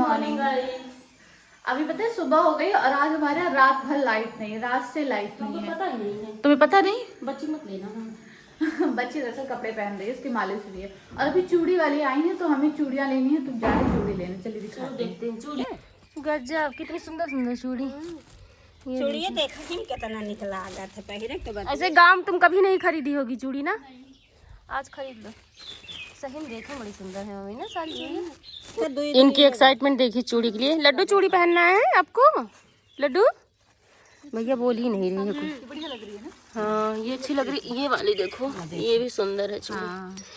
Morning. अभी पता है सुबह हो गई और आज हमारे यहाँ रात भर लाइट नहीं है, रात से लाइट नहीं है। पता ही नहीं है, तुम्हें पता नहीं? बच्ची मत लेना। बच्ची दरअसल कपड़े पहन रही है, उसकी मालिश हुई है और अभी चूड़ी वाली आई है तो हमें चूड़ियाँ लेनी है, तो जा रहे चूड़ी लेने। चलिए दिखाते देखते हैं चूड़ी। गजब, कितनी सुंदर सुंदर चूड़ी। चूड़िया देखा ही कितना निकला आ जाता पहले तो ऐसे गांव तुम कभी नहीं खरीदी होगी चूड़ी ना, आज खरीद लो। सही में देखो बड़ी सुंदर है मम्मी ना सारी चूड़ी। इनकी एक्साइटमेंट देखिए चूड़ी के लिए। लड्डू चूड़ी पहनना है आपको? लड्डू भैया बोल ही नहीं रही है कुछ। बढ़िया लग रही है ना? हाँ ये अच्छी लग रही। ये वाली देखो, ये भी सुंदर है चूड़ी।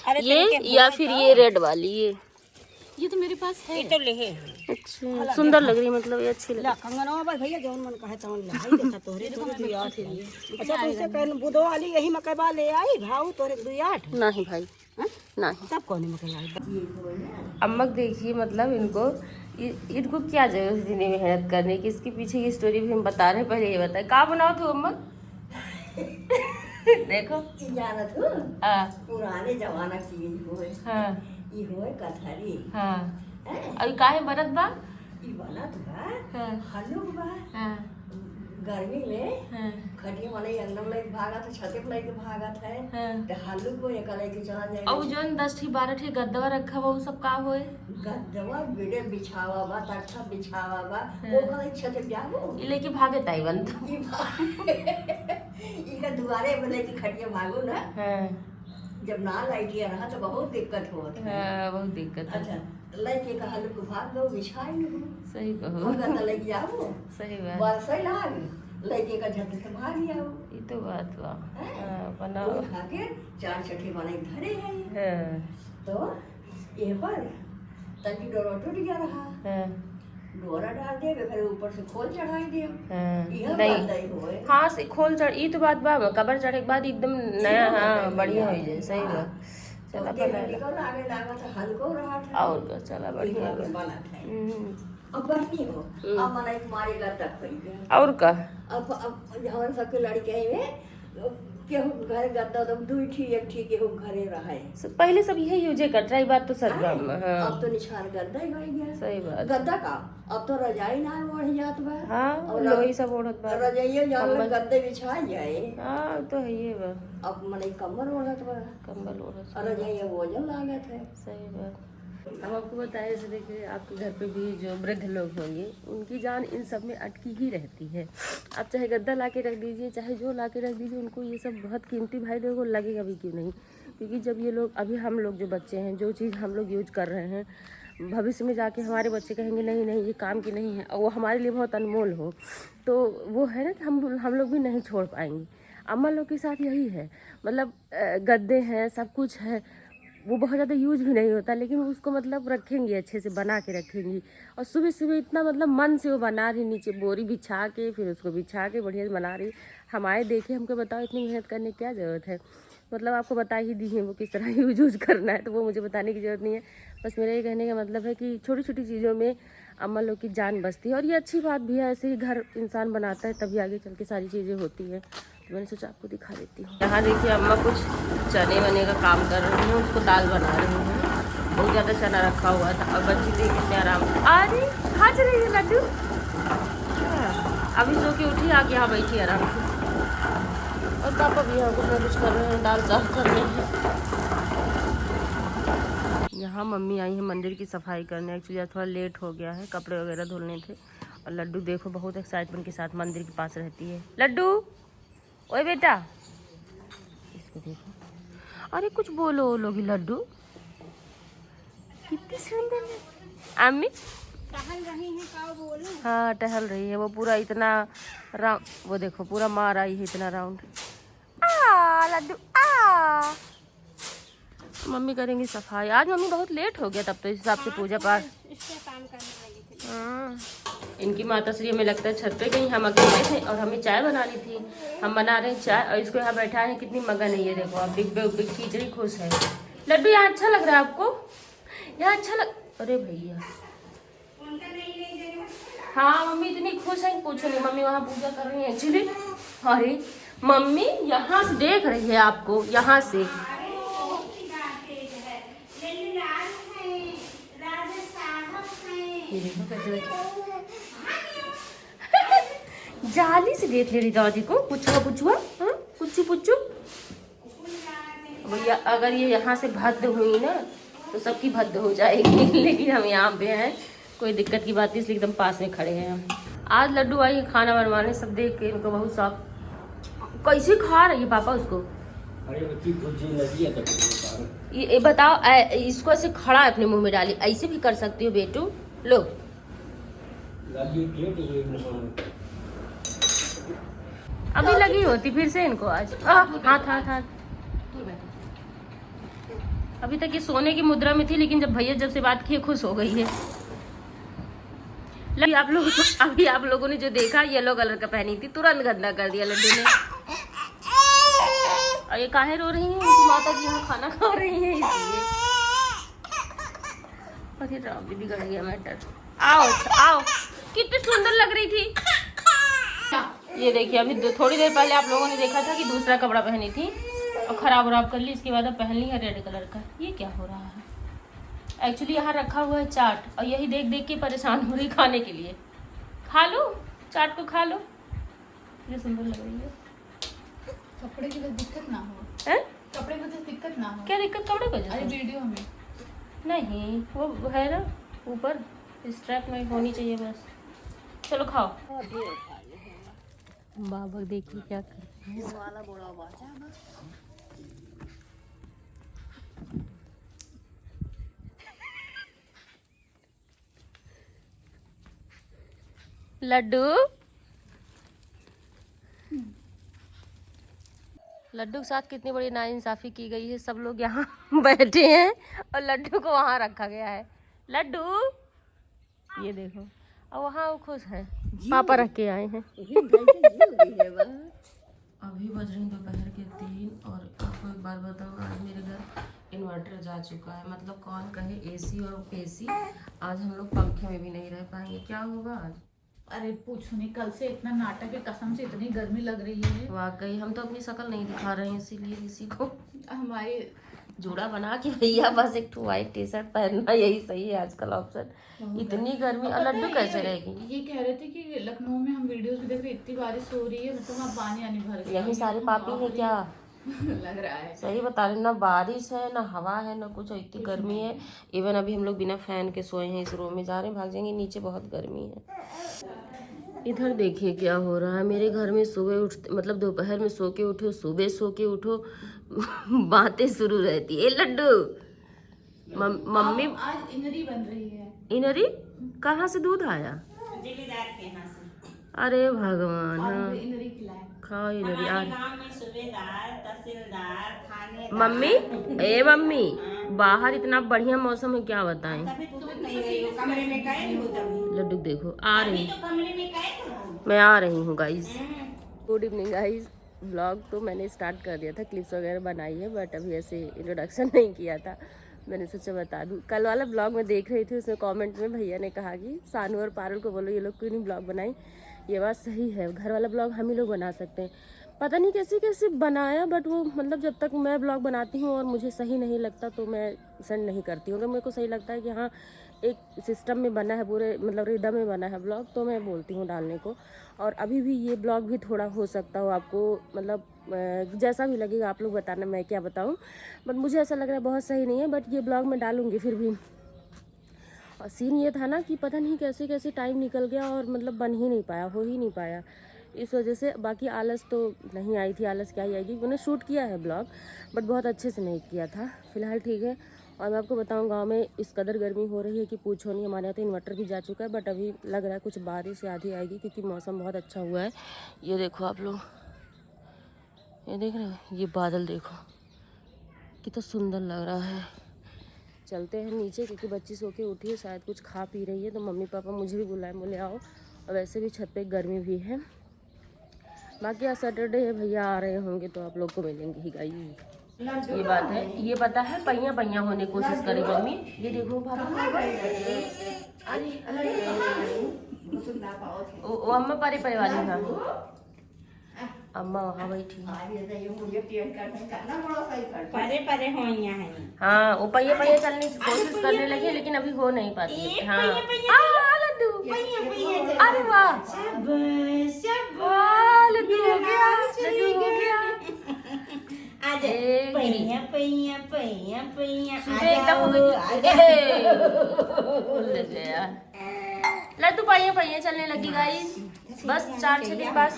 अरे ये या फिर ये रेड वाली, ये तो मेरे पास है। तो ले अच्छा सुंदर लग रही है, मतलब ये अच्छी लग ला कंगनवा भाई भैया जौन मन कहे तौन ले आई देखा तोरे तोरे 2.8 है। अच्छा तुमसे कहन बुधो वाली यही मकईबा ले आई भाऊ तोरे 2.8 नहीं भाई नहीं। सब कौन मकई आई। अम्मा देखिए, मतलब इनको क्या जरूरत थी मेहनत करने की, इसके पीछे की स्टोरी भी हम बता रहे हैं। पहले ये बताए कहाँ बनाओ तू अम्मा? देखो जानत हो पुराने जमाना की होए। हाँ ई होए कथरी। हाँ। अभी काहे बनत बा? ई बनत बा हाँ हल्लू बा हाँ गर्मी में हाँ खटिया वाले अंदर लेके भागत है, छते पे लेके भागत है हाँ। तो हल्लू को एक लेके चला और जाएगा। जो 10 12 ठी गद्दवा रखा हुआ वो सब का होए? गद्दवा बेडे बिछावा बा तख्ता बिछावा बा वो कले छते पे जागो ये लेके भागे ताई बंद। इका दुआरे पे लेके खटिया भागो ना। हाँ जब ना लाइटिया रहा तो बहुत दिक्कत होत है। हाँ बहुत दिक्कत है। अच्छा लेके का हल्लू को भाग दो बिछाई लो सही कहो, और गद्दा लेके जाओ सही बात। बरसै लाग लेके का झट से भाग जाओ। ये तो बात बा। हाँ बनाओ। वो खा के 4 छठी बने धरे है हाँ तो ये पर तंगी डोरा टूट गया रहा। हाँ डोरा डाल दे फिर ऊपर से खोल चढ़ाई दे। हाँ नहीं नहीं होए हाँ से खोल चढ़ ई तो बात बा, कबर चढ़े के बाद एकदम नया हाँ बढ़िया हो जाए। सही बात। चला बना निकल आगे लगा था हल्को रहा था और क्या, चला बढ़िया बा। बना था। हम्म। अब बढ़नी हो अब मना एक मारेगा तक हो गया। और का अब हमारे सबके लड़के में केहू घर गद्दा तो 2 ठी 1 ठी केहू घरे रहा है। पहले सब यही यूज करता है, बात तो सच बा। हाँ अब तो निछार गद्दा ही हो गया। सही बात। गद्दा का अब तो रजाई ना बढ़ जात बा। हाँ और लोही सब ओढ़त बा। रजाइयो जान गद्दे बिछा जाए। हाँ तो है ये बा, अब मने कमर ओढ़त बा कंबल ओढ़त। और रजाइयो वजन लागत है। सही बात। हम आपको बताएं, जैसे देखिए आपके घर पे भी जो वृद्ध लोग होंगे उनकी जान इन सब में अटकी ही रहती है। आप चाहे गद्दा ला के रख दीजिए, चाहे जो ला के रख दीजिए, उनको ये सब बहुत कीमती भाई देखो लगेगा भी क्यों नहीं। क्योंकि जब ये लोग अभी हम लोग जो बच्चे हैं, जो चीज़ हम लोग यूज कर रहे हैं, भविष्य में जाके हमारे बच्चे कहेंगे नहीं नहीं ये काम की नहीं है और वो हमारे लिए बहुत अनमोल हो, तो वो है ना कि हम लोग भी नहीं छोड़ पाएंगे। अम्मा लोग के साथ यही है, मतलब गद्दे हैं, सब कुछ है, वो बहुत ज़्यादा यूज भी नहीं होता, लेकिन उसको मतलब रखेंगी, अच्छे से बना के रखेंगी। और सुबह सुबह इतना मतलब मन से वो बना रही, नीचे बोरी बिछा के फिर उसको बिछा के बढ़िया से बना रही। हम आए देखे, हमको बताओ इतनी मेहनत करने की क्या ज़रूरत है। मतलब आपको बता ही दी है वो किस तरह यूज करना है, तो वो मुझे बताने की ज़रूरत नहीं है। बस मेरा ये कहने का मतलब है कि छोटी छोटी चीज़ों में अम्मा लोग की जान बचती है और ये अच्छी बात भी है। ऐसे ही घर इंसान बनाता है तभी आगे चल के सारी चीज़ें होती है। तो मैंने सोचा आपको दिखा देती हूँ। यहाँ देखिए अम्मा कुछ चने वने का काम कर रही हैं, उसको दाल बना रही हैं। बहुत ज़्यादा चना रखा हुआ था और बच्ची देखिए कितने आराम से अरे खा रही है लड्डू। अभी सो के उठी, आके यहाँ बैठी आराम से। और पापा भी यहाँ कुछ ना कुछ कर रहे हैं, दाल साफ कर रहे हैं। यहाँ मम्मी आई है मंदिर की सफाई करने। एक्चुअली थोड़ा लेट हो गया है, कपड़े वगैरह धुलने थे। और लड्डू देखो बहुत एक्साइटमेंट के साथ मंदिर के पास रहती है। लड्डू ओए बेटा, इसको देखो। अरे कुछ बोलो लोगी लड्डू, कितनी सुंदर है। अम्मी टहल रही है का बोलो। हाँ टहल रही है वो, पूरा इतना राउंड, वो देखो पूरा मार आई है इतना राउंड। आ लड्डू आ। मम्मी करेंगी सफाई। आज मम्मी बहुत लेट हो गया तब तो इस हिसाब से पूजा पाठ। हाँ इनकी माता श्री हमें लगता है छत पे गई, हम अकेले थे और हमें चाय बनानी थी। हम बना रहे हैं चाय और इसको यहाँ बैठा है, कितनी मगन है ये देखो। अब बिग बिग खींचड़ी खुश है। लड्डू यहाँ अच्छा लग रहा है आपको? यहाँ अच्छा लग, अरे भैया हाँ मम्मी इतनी खुश है पूछो नहीं। मम्मी वहाँ पूजा कर रही है एक्चुअली। अरे मम्मी यहाँ से देख रही है आपको, यहाँ से। ये देखो कैसे जाली से देख ले रही दादी को। पुछुआ पुछुआ, हाँ पुच्छू पुच्छू। भैया अगर ये यहाँ से भद्द हुई ना तो सबकी भद्द हो जाएगी। लेकिन हम यहाँ पे हैं, कोई दिक्कत की बात नहीं, इसलिए एकदम पास में खड़े हैं हम। आज लड्डू आई खाना बनवाने, सब देख के इनको बहुत शौक। कैसे खा रही है पापा उसको? ये बताओ, इसको ऐसे खड़ा है अपने मुंह में डाली, ऐसे भी कर सकती हो बेटू? लो अभी लगी होती फिर से इनको आज। हाथ अभी तक ये सोने की मुद्रा में थी, लेकिन जब भैया जब से बात की खुश हो गई है। अभी आप लोगों ने जो देखा येलो कलर का पहनी थी, तुरंत गंदा कर दिया लड्डू ने। और ये काहे रो रही हैं? उनकी माता जी यहाँ खाना खा रही हैं इसलिए। और ये राम भी बिगड़ गया मैटर। आओ आओ, कितनी सुंदर लग रही थी। ये देखिए अभी थोड़ी देर पहले आप लोगों ने देखा था कि दूसरा कपड़ा पहनी थी और खराब कर ली, इसके बाद अब पहन ली है रेड कलर का। ये क्या हो रहा है? एक्चुअली यहाँ रखा हुआ है चाट, और यही देख देख के परेशान हो रही खाने के लिए। खा लो चाट को, खा लो। ये सुंदर लग रही है। कपड़े की वजह दिक्कत ना हो है? कपड़े की वजह दिक्कत ना हो। क्या दिक्कत कपड़े को? अरे वीडियो में नहीं, वो है ना ऊपर स्ट्रैप में होनी चाहिए बस। चलो खाओ। बाबा देखिए क्या कर रहे हैं। लड्डू लड्डू के साथ कितनी बड़ी नाइंसाफी की गई है। सब लोग यहाँ बैठे हैं और लड्डू को वहाँ रखा गया है। लड्डू ये देखो, और वहाँ वो खुश है, पापा रख के आए हैं। अभी बज रही दोपहर के 3 और आपको एक बात बताऊँ, आज मेरे घर इन्वर्टर जा चुका है। मतलब कौन कहे एसी और एसी, आज हम लोग पंखे में भी नहीं रह पाएंगे। क्या होगा आज? अरे पूछो नहीं, कल से इतना नाटक है, कसम से इतनी गर्मी लग रही है। वाकई हम तो अपनी शक्ल नहीं दिखा रहे हैं, इसीलिए किसी को हमारी जूड़ा बना के भैया बस एक व्हाइट टी शर्ट पहनना यही सही है आजकल ऑप्शन। इतनी गर्मी, और लड्डू कैसे रहेगी? ये कह रहे थे कि लखनऊ में हम वीडियोस भी देख रहे, इतनी बारिश हो रही है, मतलब वहाँ पानी आनी भर गया। यही सारे पापी है क्या? लग रहा है। सही बता रहे, ना बारिश है ना हवा है ना कुछ, इतनी गर्मी है। इवन अभी हम लोग बिना फैन के सोए हैं इस रूम में, जा रहे हैं भाग जाएंगे नीचे, बहुत गर्मी है। इधर देखिए क्या हो रहा है मेरे घर में। सुबह उठते मतलब दोपहर में सो के उठो, सुबह सो के उठो, बातें शुरू रहती है। लड्डू मम्मी आज इनरी बन रही है। इनरी कहाँ से दूध आया? जिलेदार के यहाँ से। अरे भगवान, हाँ इनरी खिलाए। खाओ इनरी। आज गांव में सूबेदार, तहसीलदार, थानेदार। मम्मी ए मम्मी, बाहर इतना बढ़िया मौसम है, क्या बताएं। तभी तुम नहीं रही हो, कमरे में कैद हो तभी। लड्डू देखो आ रही, तो कमरे में कैद हो। मैं आ रही हूँ guys. Good evening guys. Blog तो मैंने स्टार्ट कर दिया था, क्लिप्स वगैरह बनाई है, बट अभी ऐसे इंट्रोडक्शन नहीं किया था। मैंने सोचा बता दूँ। कल वाला ब्लॉग में देख रही थी, उसमें कमेंट में भैया ने कहा कि सानू और पारुल को बोलो ये लोग क्यों नहीं ब्लॉग बनाई। ये बात सही है, घर वाला ब्लॉग हम ही लोग बना सकते हैं। पता नहीं कैसे कैसे बनाया, बट वो मतलब जब तक मैं ब्लॉग बनाती हूँ और मुझे सही नहीं लगता तो मैं सेंड नहीं करती हूँ। अगर मेरे को सही लगता है कि हाँ एक सिस्टम में बना है, पूरे मतलब रिदम में बना है ब्लॉग, तो मैं बोलती हूँ डालने को। और अभी भी ये ब्लॉग भी थोड़ा हो सकता हो आपको मतलब जैसा भी लगेगा आप लोग बताना, मैं क्या बताऊँ। बट मुझे ऐसा लग रहा है बहुत सही नहीं है, बट ये ब्लॉग मैं डालूँगी फिर भी। और सीन ये था ना कि पता नहीं कैसे कैसे टाइम निकल गया और मतलब बन ही नहीं पाया, हो ही नहीं पाया, इस वजह से। बाकी आलस तो नहीं आई थी, आलस क्या ही आएगी। मैंने शूट किया है ब्लॉग, बट बहुत अच्छे से नहीं किया था। फिलहाल ठीक है। और मैं आपको बताऊं, गांव में इस कदर गर्मी हो रही है कि पूछो नहीं। हमारे यहाँ तो इन्वर्टर भी जा चुका है, बट अभी लग रहा है कुछ बारिश या आधी आएगी, क्योंकि मौसम बहुत अच्छा हुआ है। ये देखो आप लोग, ये देख रहे हो, ये बादल देखो कितना सुंदर लग रहा है। चलते हैं नीचे, क्योंकि बच्ची सो के उठी है, शायद कुछ खा पी रही है, तो मम्मी पापा मुझे भी बुलाए, बोले आओ। और वैसे भी छत पे गर्मी भी है। बाकी आज सैटरडे है, भैया आ रहे होंगे तो आप लोग को मिलेंगे ही गाइस। ये बात है, ये पता है पहिया पहिया होने की कोशिश करे मम्मी। ये देखो पापा, ओ अम्मा परे परे वाली है, अम्मा वहाँ बैठी परे परे हो यहाँ है। हाँ, वो पहिया पहिया चलने की कोशिश करने लगे, लेकिन अभी हो नहीं पाती है। हाँ लड्डू हो गया, लड्डू हो गया। सुबह एकदम हो गई। लड्डू पाइया पाइया चलने लगी गाइस। बस 4-6 दिन बाद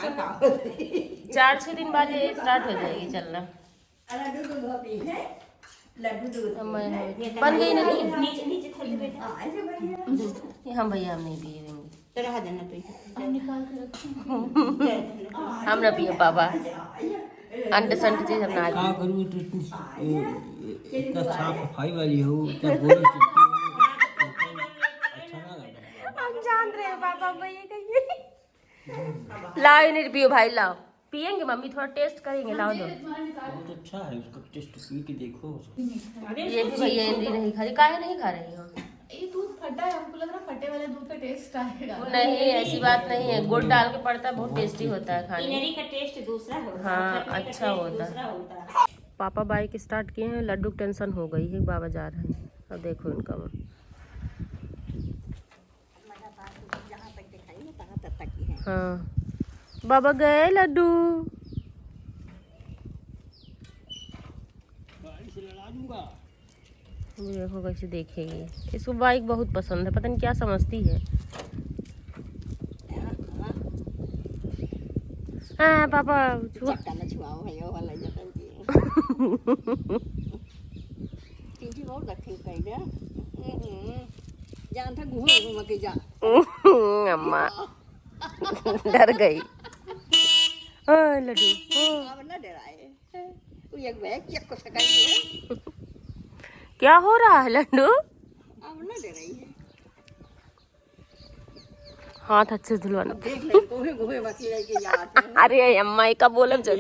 4-6 दिन बाद ये स्टार्ट हो जाएगी चलना। बन गई ना? नहीं हम भैया हम नहीं पिए देंगे, हम ना पिए पापा। अंडे संडे चीज हम ना क्या करूँ तो इतना साफ सफाई वाली हो, इतना गोरी चिट्टी हो, अच्छा ना लगता। हम जान रहे हैं पापा भैया कहिए। लाओ नहीं पियो भाई, लाओ पियेंगे मम्मी, थोड़ा टेस्ट करेंगे, लाओ दो। बहुत अच्छा है, उसका टेस्ट पी के देखो। ये भी भैया हिंदी नहीं खा रही, काहे नहीं खा रही हो? ये दूध फटा है, हमको लग रहा फटे वाले दूध का टेस्ट आएगा। नहीं ऐसी बात नहीं है, गुड़ डाल के पड़ता है, बहुत टेस्टी होता है खाने में। का टेस्ट दूसरा होता है। हाँ अच्छा होता है। पापा बाइक स्टार्ट किए हैं, लड्डू टेंशन हो गई है, बाबा जा रहे हैं। अब देखो इनका मन। हाँ बाबा गए लड्डू। देखो कैसे देखेगी, इसको बाइक बहुत पसंद है, पता नहीं क्या समझती है। हाँ पापा अम्मा डर गई। लड्डू क्या हो रहा है लड्डू? हाथ अच्छे से धुलवाना। अरे अम्मा का बोलब जब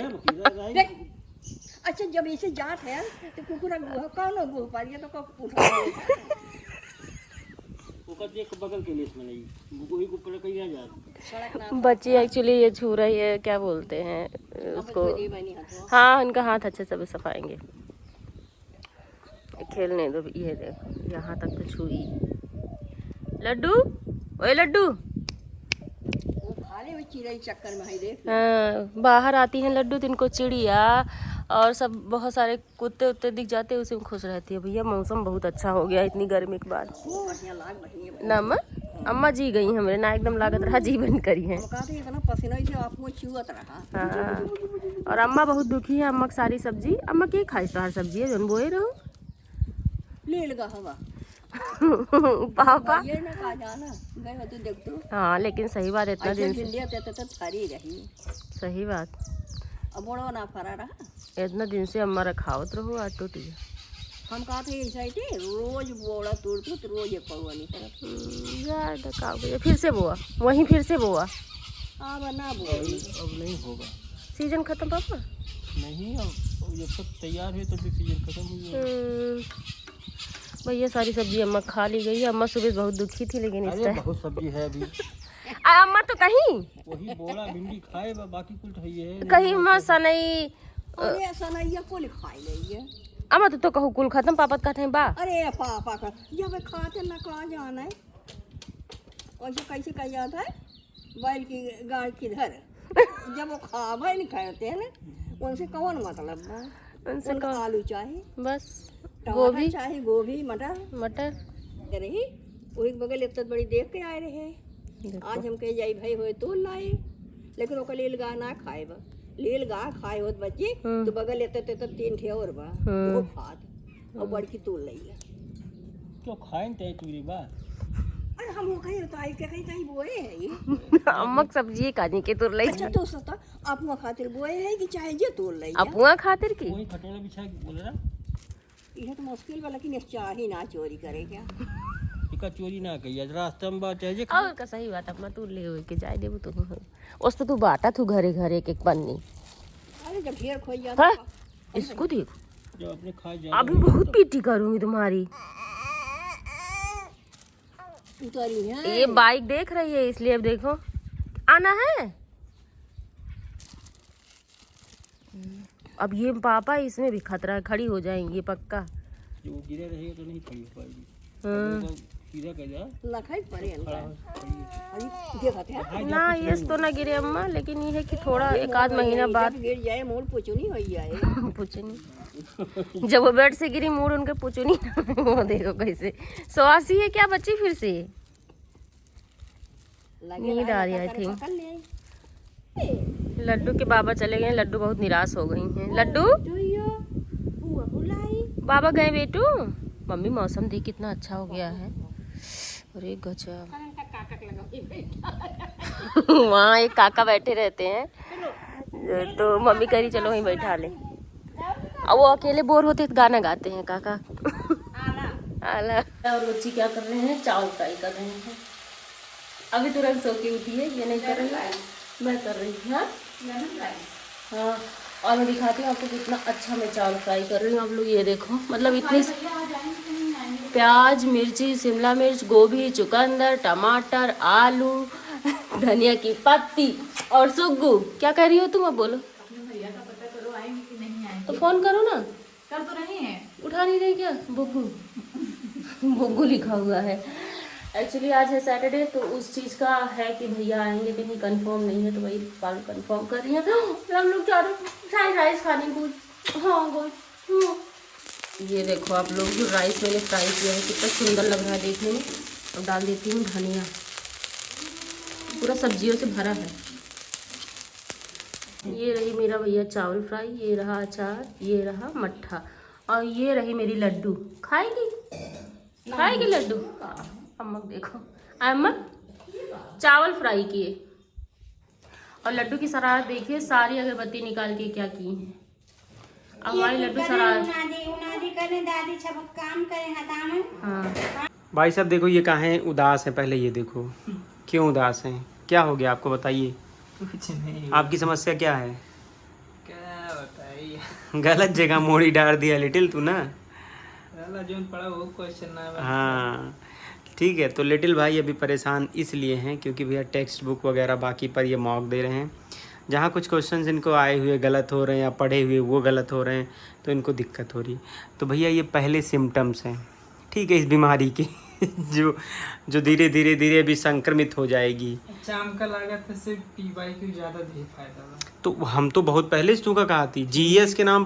अच्छा जब ऐसे जात है तो कुकुरा गुहा कौन गुहा पारिया तो कब पूछा ओकर देख बगल के लिस्ट में नहीं, वही ऊपर कहीं आ जाए। बच्ची एक्चुअली ये छू रही है, क्या बोलते हैं उसको, हाँ उनका हाथ अच्छे से सफाएंगे। खेलने दो, ये देखो यहाँ तक तो छुई। लड्डू ओए लड्डू, चक्कर में देख। हाँ बाहर आती हैं लड्डू तो इनको चिड़िया और सब बहुत सारे कुत्ते उत्ते दिख जाते हैं, उसी में खुश रहती है। भैया मौसम बहुत अच्छा हो गया इतनी गर्मी के बाद ना। अम्मा जी गई हमरे ना, एकदम लागत रहा जीवन करी है। हाँ और अम्मा बहुत दुखी है, अम्मा की सारी सब्जी, अम्मा के खाई सारी सब्जी है जो बोए रहो पापा। हाँ लेकिन सही बात इतना दिन सही बात इतना दिन से अम्मा रखावत रहो आज टूटी। हम कहते रोज बोड़ा तोड़ते तो रोज एक पौवा निकलत। फिर से बोआ, वहीं फिर से बोआ। अब ना बोई, अब नहीं होगा, सीजन खत्म पापा। नहीं अब जब तक तैयार है तब तक सीजन खत्म हो जाएगा। भैया सारी सब्जी अम्मा खा ली गई है। अम्मा सुबह बहुत दुखी थी लेकिन इस टाइम बहुत सब्जी है अभी। अम्मा तो कहीं वही बोला भिंडी खाए बाकी कुछ है कहीं अम्मा सनई अरे सनैया को खाई गई है। अम्मा तो कहू कुल खत्म, पापा कहते हैं बा। अरे पापा का जब खाते ना कहाँ जाना है, वैसे कैसे कह जाता है बैल की गाय किधर जब वो खावे नहीं खाते हैं ना, उनसे कौन मतलब है? उनका आलू चाहिए बस, गोभी चाहिए, गोभी मटर रही वही बगल इतना बड़ी देख के आए रहे। आज हम कहे जाई भाई होए तो लाए, लेकिन ओकर लील गा ना खाए बा, लील गा खाए होत बच्चे तो बगल इतना तो 3 ठे और बा वो खाद और बड़की तोड़ लई तो खाएं ते तुरी बा। अरे हम वो कहीं तो आई के कहीं बोए है ये अम्मा सब्जी काजी के तोड़ लई। अच्छा तो सता अपना खातिर बोए है कि चाहे जे तोड़ लई अपना खातिर की वही खटोला बिछा के बोल रहा ये तो मुश्किल वाला कि चाहे ना चोरी करे क्या इका चोरी ना कहिया रास्ते में बात है जे और का सही बात अपना तू ले होई के जाए देबो तू उस तो तू बाटा तू घरे घरे एक एक पन्नी। अरे जब ढेर खोई जाता हाँ? इसको देखो जब अपने खा जा अभी बहुत पीटी करूंगी तुम्हारी। उतरी है ये बाइक देख रही है इसलिए अब देखो आना है। अब ये पापा इसमें भी खतरा है, खड़ी हो जाएंगी पक्का। जो गिरे रहेगा तो नहीं खड़ी हो पाएगी। हाँ। सीधा कर जा लखाई पड़े खड़ा हो, खड़ी है। अरे देखते हैं ना ये तो ना गिरे अम्मा, लेकिन ये है कि थोड़ा एक आध महीना बाद गिर जाए मूड पूछो नहीं हो जाए। पूछो नहीं, जब वो बेड से गिरी मूड उनके पूछो नहीं। वो देखो कैसे स्वासी है क्या बच्ची फिर से नींद आ रही है आई थिंक। लड्डू के बाबा चले गए, लड्डू बहुत निराश हो गई हैं। लड्डू बाबा गए बेटू। मम्मी मौसम देख कितना अच्छा हो गया है। अरे गजब। वहाँ एक काका बैठे रहते हैं, तो मम्मी कह रही चलो वहीं बैठा ले। अब वो अकेले बोर होते तो गाना गाते हैं काका। आला। और बच्ची क्या कर रहे हैं, चावल फ्राई कर रहे हैं। अभी तुरंत सो के उठी है, ये नहीं कर रही, मैं कर रही हूँ। हाँ, और मैं दिखाती हूँ आपको कितना अच्छा मैं चावल फ्राई कर रही हूँ। आप लोग ये देखो, मतलब इतनी प्याज, मिर्ची, शिमला मिर्च, गोभी, चुकंदर, टमाटर, आलू, धनिया की पत्ती और सुग्गू। क्या कह रही हो तुम, अब बोलो। भैया का पता करो आएंगे कि नहीं आएंगे। तो फोन करो ना। कर तो रही है, उठा नहीं रही क्या? बुग्गू बुग्गू लिखा हुआ है। एक्चुअली आज है सैटरडे, तो उस चीज़ का है कि भैया आएंगे कि नहीं कंफर्म नहीं है, तो वही बाल कंफर्म कर रही है। हम लोग जा रहे फ्राइड राइस खाने को। हाँ गुड। ये देखो आप लोग, जो राइस मैंने फ्राई किया है कितना सुंदर लग रहा है देखने में। अब डाल देती हूँ धनिया, पूरा सब्जियों से भरा है। ये रही मेरा भैया चावल फ्राई, ये रहा अचार, ये रहा मट्ठा, और ये रही मेरी लड्डू। खाएगी खाएगी लड्डू। अम्मा देखो, अम्मा चावल फ्राई किए और लड्डू की शरारत देखिए, सारी अगरबत्ती निकाल के क्या की है। अब हमारी लड्डू शरारत। हाँ भाई साहब देखो ये कहाँ है, उदास है। पहले ये देखो क्यों उदास हैं, क्या हो गया आपको बताइए। कुछ नहीं, आपकी समस्या क्या है? क्या बताइए। गलत जगह मोड़ी डाल दिया लिटिल तू ना। जो पढ़ा वो क्वेश्चन ना। हाँ ठीक है, तो लिटिल भाई अभी परेशान इसलिए हैं क्योंकि भैया टेक्स्ट बुक वगैरह बाकी पर ये मॉक दे रहे हैं। जहाँ कुछ क्वेश्चंस इनको आए हुए गलत हो रहे हैं या पढ़े हुए वो गलत हो रहे हैं, तो इनको दिक्कत हो रही। तो भैया ये पहले सिम्टम्स हैं, ठीक है, इस बीमारी के जो धीरे धीरे धीरे अभी संक्रमित हो जाएगी। एग्जाम का लागत है सिर्फ PYQ ज़्यादा दे फायदा हुआ। तो हम तो बहुत पहले से तुमका कहा थी, GS के नाम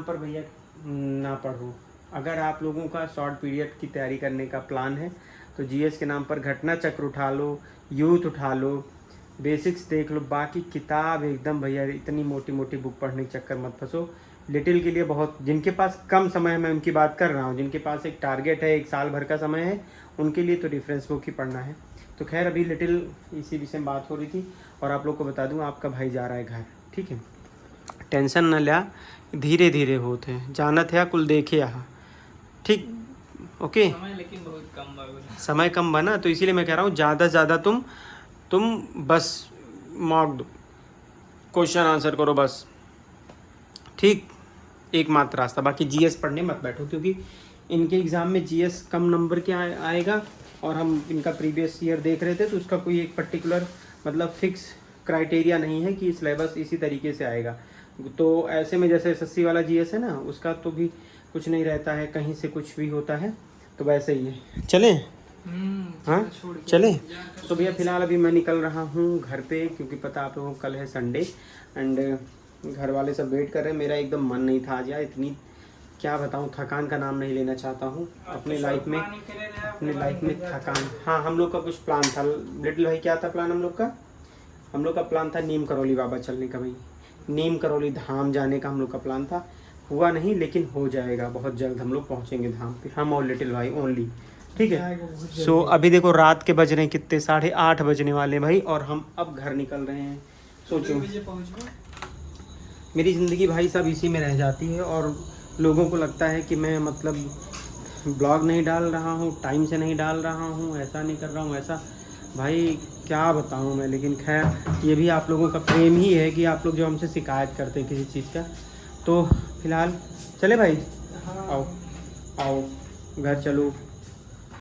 पर भैया ना पढ़ो। अगर आप लोगों का शॉर्ट पीरियड की तैयारी करने का प्लान है तो GS के नाम पर घटना चक्र उठा लो, यूथ उठा लो, बेसिक्स देख लो। बाकी किताब एकदम भैया इतनी मोटी मोटी बुक पढ़ने के चक्कर मत फंसो। लिटिल के लिए बहुत, जिनके पास कम समय है मैं उनकी बात कर रहा हूँ, जिनके पास एक टारगेट है, एक साल भर का समय है, उनके लिए तो रेफरेंस बुक ही पढ़ना है। तो खैर अभी लिटिल इसी विषय में बात हो रही थी। और आप लोग को बता दूँ, आपका भाई जा रहा है घर, ठीक है, टेंशन न लिया, धीरे धीरे होते हैं, जानत है कुल देखे यहाँ, ठीक, ओके। समय लेकिन बहुत कम बा। समय कम बना, तो इसीलिए मैं कह रहा हूँ ज़्यादा से ज़्यादा तुम बस मॉक दो, क्वेश्चन आंसर करो बस, ठीक, एकमात्र रास्ता। बाकी GS पढ़ने मत बैठो, क्योंकि इनके एग्ज़ाम में GS कम नंबर के आएगा। और हम इनका प्रीवियस ईयर देख रहे थे, तो उसका कोई एक पर्टिकुलर मतलब फिक्स क्राइटेरिया नहीं है कि सिलेबस इसी तरीके से आएगा। तो ऐसे में जैसे SSC वाला GS है ना, उसका तो भी कुछ नहीं रहता है, कहीं से कुछ भी होता है, तो वैसे ही है। चलें? हाँ चलें। तो भैया फ़िलहाल अभी मैं निकल रहा हूँ घर पे, क्योंकि पता आप लोगों को कल है संडे, एंड घर वाले सब वेट कर रहे हैं। मेरा एकदम मन नहीं था आज यार, इतनी क्या बताऊँ, थकान का नाम नहीं लेना चाहता हूँ अपने लाइफ में, थकान। हाँ, हम लोग का कुछ प्लान था लिटिल भाई। क्या था प्लान हम लोग का? हम लोग का प्लान था नीम करौली बाबा चलने का भाई, नीम करौली धाम जाने का हम लोग का प्लान था। हुआ नहीं, लेकिन हो जाएगा बहुत जल्द, हम लोग पहुँचेंगे धाम पे, हम और लिटिल भाई ओनली, ठीक है। सो अभी देखो रात के बज रहे हैं कितने, 8:30 बजने वाले भाई, और हम अब घर निकल रहे हैं। सोचो मेरी ज़िंदगी भाई साहब इसी में रह जाती है, और लोगों को लगता है कि मैं मतलब ब्लॉग नहीं डाल रहा हूँ, टाइम से नहीं डाल रहा हूँ, ऐसा नहीं कर रहा हूँ, ऐसा। भाई क्या बताऊँ मैं, लेकिन खैर ये भी आप लोगों का प्रेम ही है कि आप लोग जो हमसे शिकायत करते हैं किसी चीज़ का। तो फिलहाल चले भाई, आओ घर चलो।